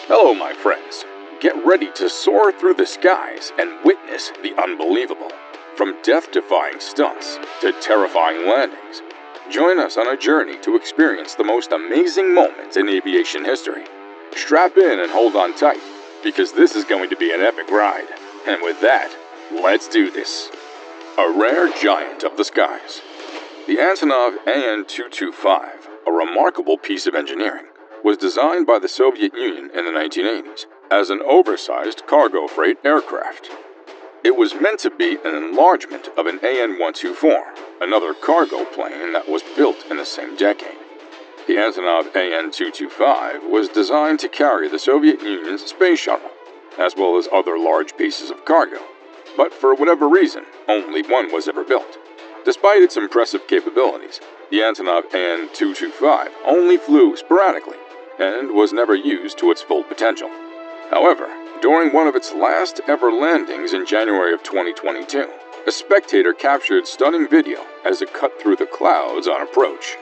Hello, my friends. Get ready to soar through the skies and witness the unbelievable. From death-defying stunts to terrifying landings, join us on a journey to experience the most amazing moments in aviation history. Strap in and hold on tight, because this is going to be an epic ride. And with that, let's do this. A rare giant of the skies. The Antonov An-225, a remarkable piece of engineering, was designed by the Soviet Union in the 1980s as an oversized cargo freight aircraft. It was meant to be an enlargement of an An-124, another cargo plane that was built in the same decade. The Antonov An-225 was designed to carry the Soviet Union's space shuttle, as well as other large pieces of cargo. But for whatever reason, only one was ever built. Despite its impressive capabilities, the Antonov An-225 only flew sporadically and was never used to its full potential. However, during one of its last ever landings in January of 2022, a spectator captured stunning video as it cut through the clouds on approach.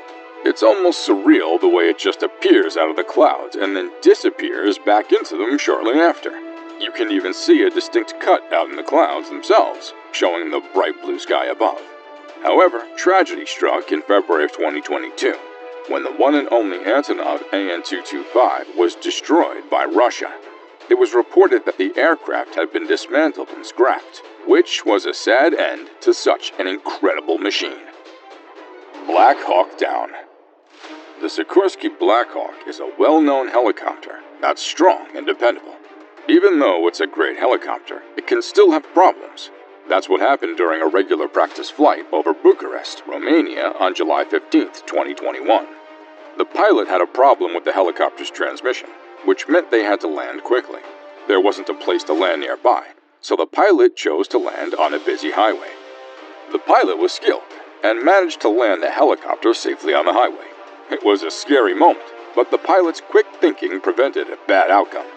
It's almost surreal the way it just appears out of the clouds and then disappears back into them shortly after. You can even see a distinct cut out in the clouds themselves, showing the bright blue sky above. However, tragedy struck in February of 2022, when the one and only Antonov An-225 was destroyed by Russia. It was reported that the aircraft had been dismantled and scrapped, which was a sad end to such an incredible machine. Black Hawk Down. The Sikorsky Black Hawk is a well-known helicopter that's strong and dependable. Even though it's a great helicopter, it can still have problems. That's what happened during a regular practice flight over Bucharest, Romania on July 15, 2021. The pilot had a problem with the helicopter's transmission, which meant they had to land quickly. There wasn't a place to land nearby, so the pilot chose to land on a busy highway. The pilot was skilled and managed to land the helicopter safely on the highway. It was a scary moment, but the pilot's quick thinking prevented a bad outcome.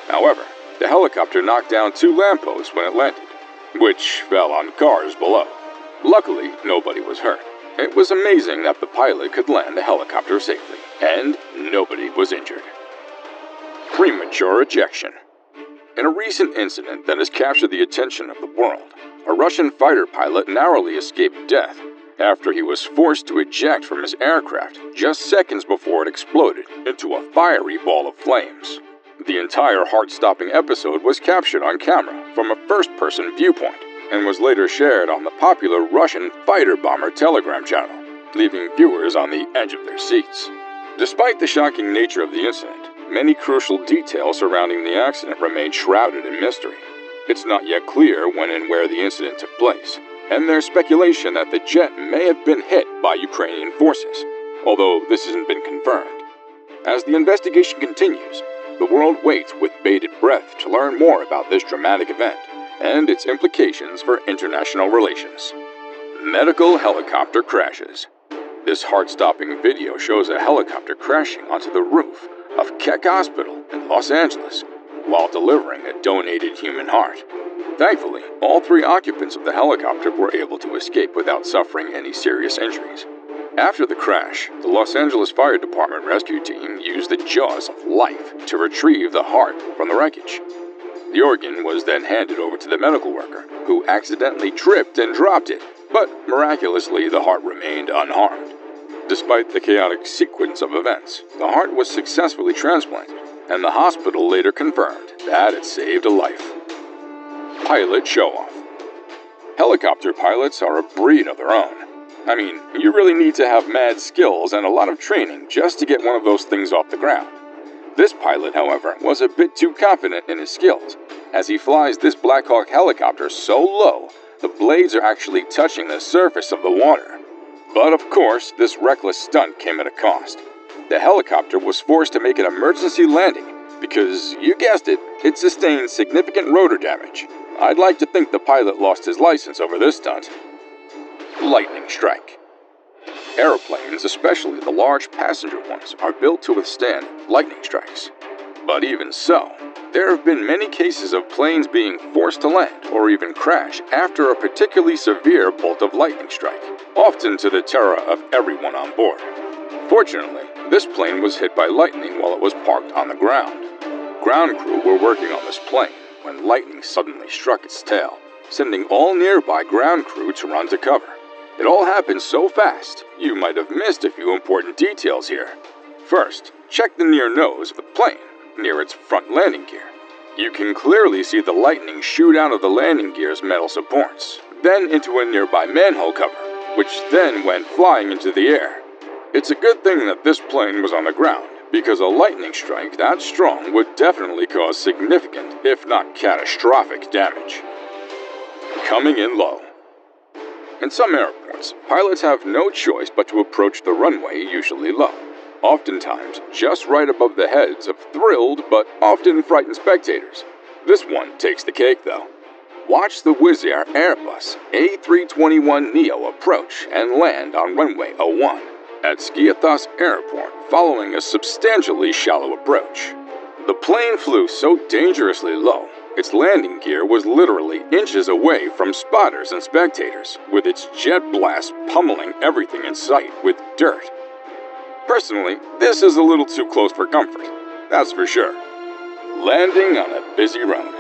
However, the helicopter knocked down 2 lampposts when it landed, which fell on cars below. Luckily, nobody was hurt. It was amazing that the pilot could land the helicopter safely, and nobody was injured. Premature ejection. In a recent incident that has captured the attention of the world, a Russian fighter pilot narrowly escaped death after he was forced to eject from his aircraft just seconds before it exploded into a fiery ball of flames. The entire heart-stopping episode was captured on camera from a first-person viewpoint and was later shared on the popular Russian fighter-bomber Telegram channel, leaving viewers on the edge of their seats. Despite the shocking nature of the incident, many crucial details surrounding the accident remain shrouded in mystery. It's not yet clear when and where the incident took place, and there's speculation that the jet may have been hit by Ukrainian forces, although this hasn't been confirmed. As the investigation continues, the world waits with bated breath to learn more about this dramatic event and its implications for international relations. Medical helicopter crashes. This heart-stopping video shows a helicopter crashing onto the roof of Keck Hospital in Los Angeles while delivering a donated human heart. Thankfully, all 3 occupants of the helicopter were able to escape without suffering any serious injuries. After the crash, the Los Angeles Fire Department rescue team used the jaws of life to retrieve the heart from the wreckage. The organ was then handed over to the medical worker, who accidentally tripped and dropped it, but miraculously the heart remained unharmed. Despite the chaotic sequence of events, the heart was successfully transplanted, and the hospital later confirmed that it saved a life. Pilot show-off. Helicopter pilots are a breed of their own. I mean, you really need to have mad skills and a lot of training just to get one of those things off the ground. This pilot, however, was a bit too confident in his skills, as he flies this Black Hawk helicopter so low, the blades are actually touching the surface of the water. But of course, this reckless stunt came at a cost. The helicopter was forced to make an emergency landing because, you guessed it, it sustained significant rotor damage. I'd like to think the pilot lost his license over this stunt. Lightning strike. Airplanes, especially the large passenger ones, are built to withstand lightning strikes. But even so, there have been many cases of planes being forced to land or even crash after a particularly severe bolt of lightning strike, often to the terror of everyone on board. Fortunately, this plane was hit by lightning while it was parked on the ground. ground crew were working on this plane when lightning suddenly struck its tail, sending all nearby ground crew to run to cover. It all happened so fast, you might have missed a few important details here. First, check the near nose of the plane, near its front landing gear. You can clearly see the lightning shoot out of the landing gear's metal supports, then into a nearby manhole cover, which then went flying into the air. It's a good thing that this plane was on the ground, because a lightning strike that strong would definitely cause significant, if not catastrophic, damage. Coming in low. In some airports, pilots have no choice but to approach the runway usually low, oftentimes just right above the heads of thrilled but often frightened spectators. This one takes the cake though. Watch the Wizz Air Airbus A321neo approach and land on runway 01 at Skiathos Airport following a substantially shallow approach. The plane flew so dangerously low, its landing gear was literally inches away from spotters and spectators, with its jet blast pummeling everything in sight with dirt. Personally, this is a little too close for comfort, that's for sure. Landing on a busy road.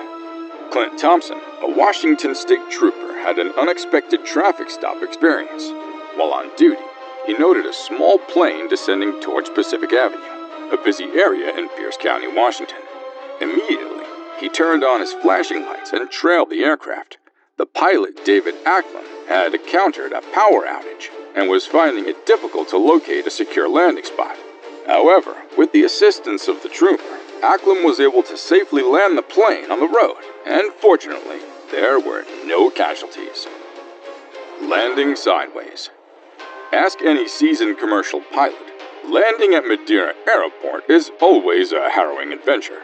Clint Thompson, a Washington State trooper, had an unexpected traffic stop experience. While on duty, he noted a small plane descending towards Pacific Avenue, a busy area in Pierce County, Washington. Immediately, he turned on his flashing lights and trailed the aircraft. The pilot, David Acklam, had encountered a power outage and was finding it difficult to locate a secure landing spot. However, with the assistance of the trooper, Acklam was able to safely land the plane on the road, and fortunately, there were no casualties. Landing sideways. Ask any seasoned commercial pilot. Landing at Madeira Airport is always a harrowing adventure.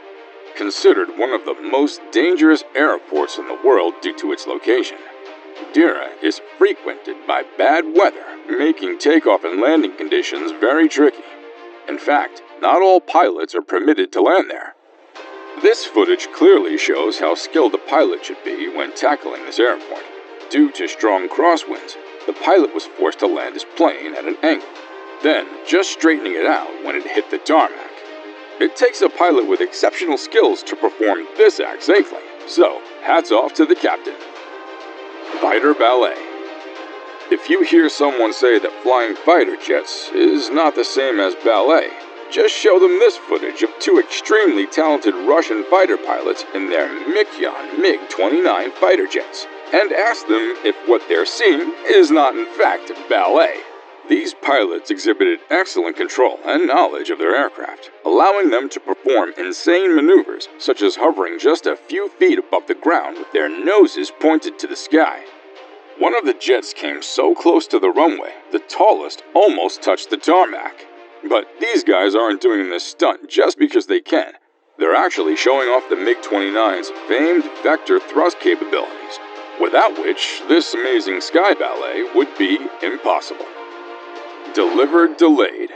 Considered one of the most dangerous airports in the world due to its location, Madeira is frequented by bad weather, making takeoff and landing conditions very tricky. In fact, not all pilots are permitted to land there. This footage clearly shows how skilled a pilot should be when tackling this airport. Due to strong crosswinds, the pilot was forced to land his plane at an angle, then just straightening it out when it hit the tarmac. It takes a pilot with exceptional skills to perform this act safely, so hats off to the captain. Fighter ballet. If you hear someone say that flying fighter jets is not the same as ballet, just show them this footage of two extremely talented Russian fighter pilots in their Mikoyan MiG-29 fighter jets, and ask them if what they're seeing is not in fact ballet. These pilots exhibited excellent control and knowledge of their aircraft, allowing them to perform insane maneuvers such as hovering just a few feet above the ground with their noses pointed to the sky. One of the jets came so close to the runway, the tallest almost touched the tarmac. But these guys aren't doing this stunt just because they can. They're actually showing off the MiG-29's famed vector thrust capabilities, without which this amazing sky ballet would be impossible. Delivered delayed.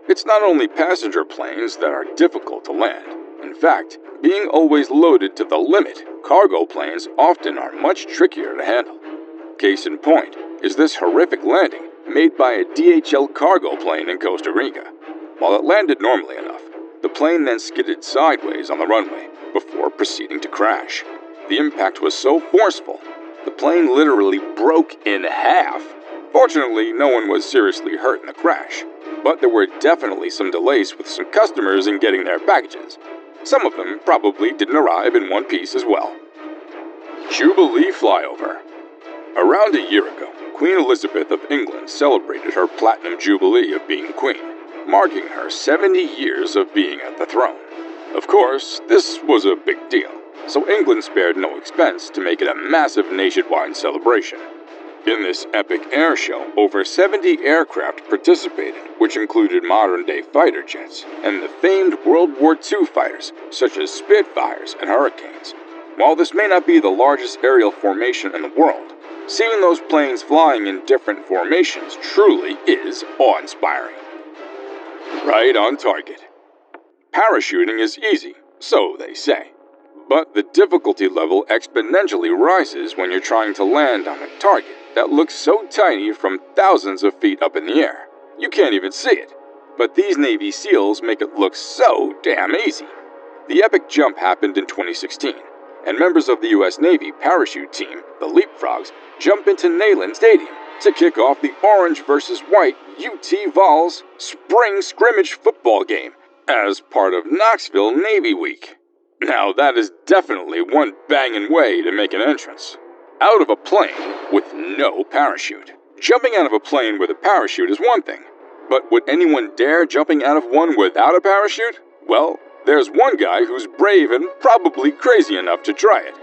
It's not only passenger planes that are difficult to land. In fact, being always loaded to the limit, cargo planes often are much trickier to handle. Case in point is this horrific landing made by a DHL cargo plane in Costa Rica. While it landed normally enough, the plane then skidded sideways on the runway before proceeding to crash. The impact was so forceful, the plane literally broke in half. Fortunately, no one was seriously hurt in the crash, but there were definitely some delays with some customers in getting their packages. Some of them probably didn't arrive in one piece as well. Jubilee flyover. Around a year ago, Queen Elizabeth of England celebrated her Platinum Jubilee of being Queen, marking her 70 years of being at the throne. Of course, this was a big deal, so England spared no expense to make it a massive nationwide celebration. In this epic air show, over 70 aircraft participated, which included modern-day fighter jets and the famed World War II fighters, such as Spitfires and Hurricanes. While this may not be the largest aerial formation in the world, seeing those planes flying in different formations truly is awe-inspiring. Right on target. Parachuting is easy, so they say. But the difficulty level exponentially rises when you're trying to land on a target that looks so tiny from thousands of feet up in the air. You can't even see it. But these Navy SEALs make it look so damn easy. The epic jump happened in 2016, and members of the U.S. Navy parachute team, the Leapfrogs, jump into Neyland Stadium to kick off the orange versus white UT Vols spring scrimmage football game as part of Knoxville Navy Week. Now that is definitely one banging way to make an entrance. Out of a plane with no parachute. Jumping out of a plane with a parachute is one thing, but would anyone dare jumping out of one without a parachute? Well, there's one guy who's brave and probably crazy enough to try it.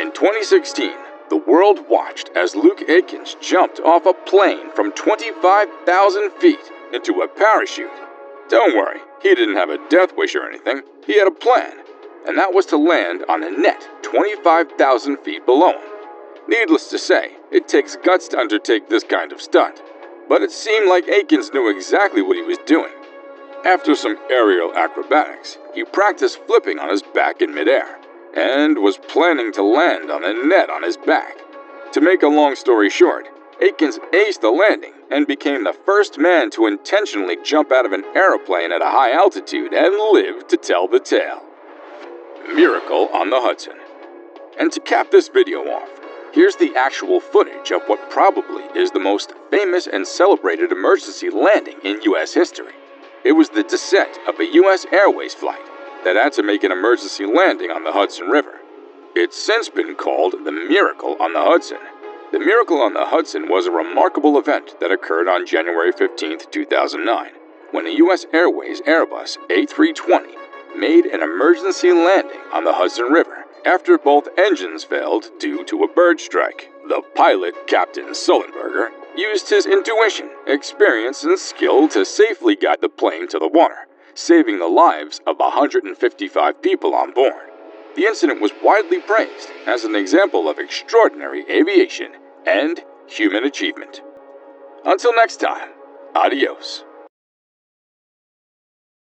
In 2016, the world watched as Luke Aikens jumped off a plane from 25,000 feet into a parachute. Don't worry, he didn't have a death wish or anything. He had a plan, and that was to land on a net 25,000 feet below him. Needless to say, it takes guts to undertake this kind of stunt, but it seemed like Aikens knew exactly what he was doing. After some aerial acrobatics, he practiced flipping on his back in midair, and was planning to land on a net on his back. To make a long story short, Aikens aced the landing and became the first man to intentionally jump out of an aeroplane at a high altitude and live to tell the tale. Miracle on the Hudson. And to cap this video off, here's the actual footage of what probably is the most famous and celebrated emergency landing in U.S. history. It was the descent of a U.S. Airways flight that had to make an emergency landing on the Hudson River. It's since been called the Miracle on the Hudson. The Miracle on the Hudson was a remarkable event that occurred on January 15, 2009, when a U.S. Airways Airbus A320 made an emergency landing on the Hudson River after both engines failed due to a bird strike. The pilot, Captain Sullenberger, used his intuition, experience, and skill to safely guide the plane to the water, saving the lives of 155 people on board. The incident was widely praised as an example of extraordinary aviation and human achievement. Until next time, adios.